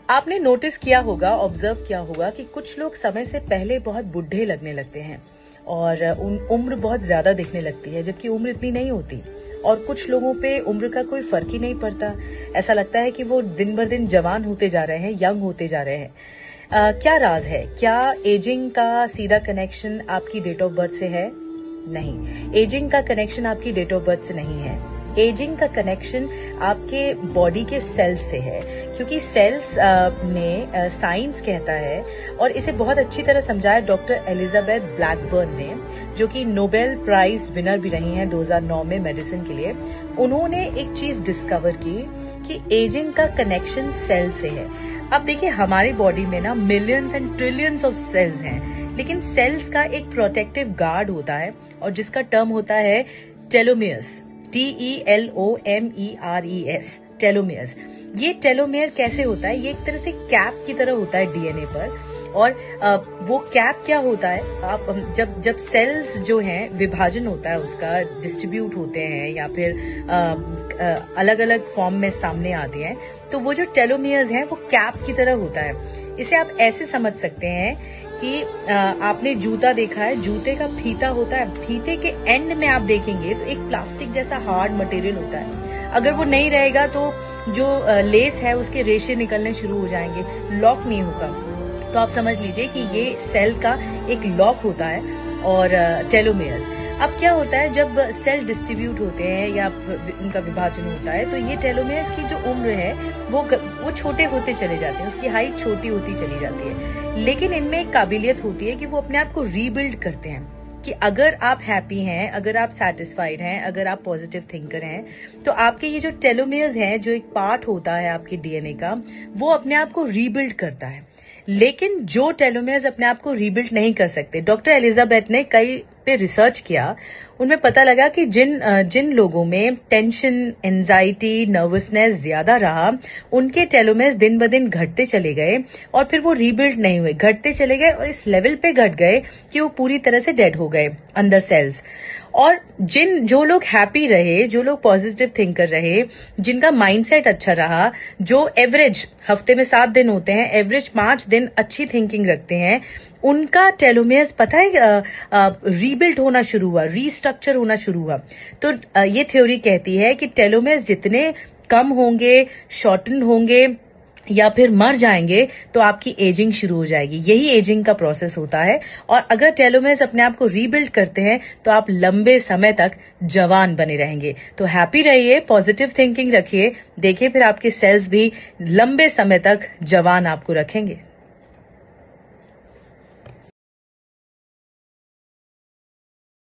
आपने नोटिस किया होगा, ऑब्जर्व किया होगा कि कुछ लोग समय से पहले बहुत बुढ़े लगने लगते हैं और उम्र बहुत ज्यादा दिखने लगती है, जबकि उम्र इतनी नहीं होती। और कुछ लोगों पे उम्र का कोई फर्क ही नहीं पड़ता। ऐसा लगता है कि वो दिन भर दिन जवान होते जा रहे हैं, यंग होते जा रहे हैं। क्या राज है? क्या एजिंग का सीधा कनेक्शन आपकी डेट ऑफ बर्थ से है? नहीं, एजिंग का कनेक्शन आपकी डेट ऑफ बर्थ से नहीं है। एजिंग का कनेक्शन आपके बॉडी के सेल्स से है, क्योंकि सेल्स में साइंस कहता है, और इसे बहुत अच्छी तरह समझाया डॉक्टर एलिजाबेथ ब्लैकबर्न ने, जो कि नोबेल प्राइज विनर भी रही हैं 2009 में मेडिसिन के लिए। उन्होंने एक चीज डिस्कवर की कि एजिंग का कनेक्शन सेल से है। अब देखिए, हमारी बॉडी में ना millions and trillions of cells हैं, लेकिन सेल्स का एक प्रोटेक्टिव गार्ड होता है, और जिसका टर्म होता है टेलोमियर्स, TELOMERES, टेलोमियर्स। ये टेलोमियर कैसे होता है? ये एक तरह से कैप की तरह होता है डीएनए पर, और वो कैप क्या होता है, आप जब सेल्स जो हैं विभाजन होता है, उसका डिस्ट्रीब्यूट होते हैं या फिर अलग अलग फॉर्म में सामने आते हैं, तो वो जो टेलोमियर्स हैं वो कैप की तरह होता है। इसे आप ऐसे समझ सकते हैं कि आपने जूता देखा है, जूते का फीता होता है, फीते के एंड में आप देखेंगे तो एक प्लास्टिक जैसा हार्ड मटेरियल होता है। अगर वो नहीं रहेगा तो जो लेस है उसके रेशे निकलने शुरू हो जाएंगे, लॉक नहीं होगा। तो आप समझ लीजिए कि ये सेल का एक लॉक होता है और टेलोमियर्स। अब क्या होता है, जब सेल डिस्ट्रीब्यूट होते हैं या उनका विभाजन होता है, तो ये टेलोमियर्स की जो उम्र है वो छोटे होते चले जाते हैं, उसकी हाइट छोटी होती चली जाती है। लेकिन इनमें एक काबिलियत होती है कि वो अपने आप को रीबिल्ड करते हैं, कि अगर आप हैप्पी हैं, अगर आप सेटिस्फाइड हैं, अगर आप पॉजिटिव थिंकर हैं, तो आपके ये जो टेलोमियर्स हैं, जो एक पार्ट होता है आपके डीएनए का, वो अपने आप को रीबिल्ड करता है। लेकिन जो टेलोमियर्स अपने आप को रीबिल्ड नहीं कर सकते, डॉक्टर एलिजाबेथ ने कई पे रिसर्च किया, उनमें पता लगा कि जिन लोगों में टेंशन, एंजाइटी, नर्वसनेस ज्यादा रहा, उनके टेलोमियर्स दिन ब दिन घटते चले गए, और फिर वो रीबिल्ड नहीं हुए, घटते चले गए, और इस लेवल पे घट गए कि वो पूरी तरह से डेड हो गए अंदर सेल्स। और जो लोग हैप्पी रहे, जो लोग पॉजिटिव थिंकर रहे, जिनका माइंडसेट अच्छा रहा, जो एवरेज हफ्ते में 7 दिन होते हैं, एवरेज 5 दिन अच्छी थिंकिंग रखते हैं, उनका टेलोमियर्स पता है रीबिल्ड होना शुरू हुआ, रीस्ट्रक्चर होना शुरू हुआ। तो ये थ्योरी कहती है कि टेलोमियर्स जितने कम होंगे, शॉर्टन होंगे या फिर मर जाएंगे, तो आपकी एजिंग शुरू हो जाएगी। यही एजिंग का प्रोसेस होता है। और अगर टेलोमेर्स अपने आप को रीबिल्ड करते हैं, तो आप लंबे समय तक जवान बने रहेंगे। तो हैप्पी रहिए, पॉजिटिव थिंकिंग रखिए, देखिए फिर आपके सेल्स भी लंबे समय तक जवान आपको रखेंगे।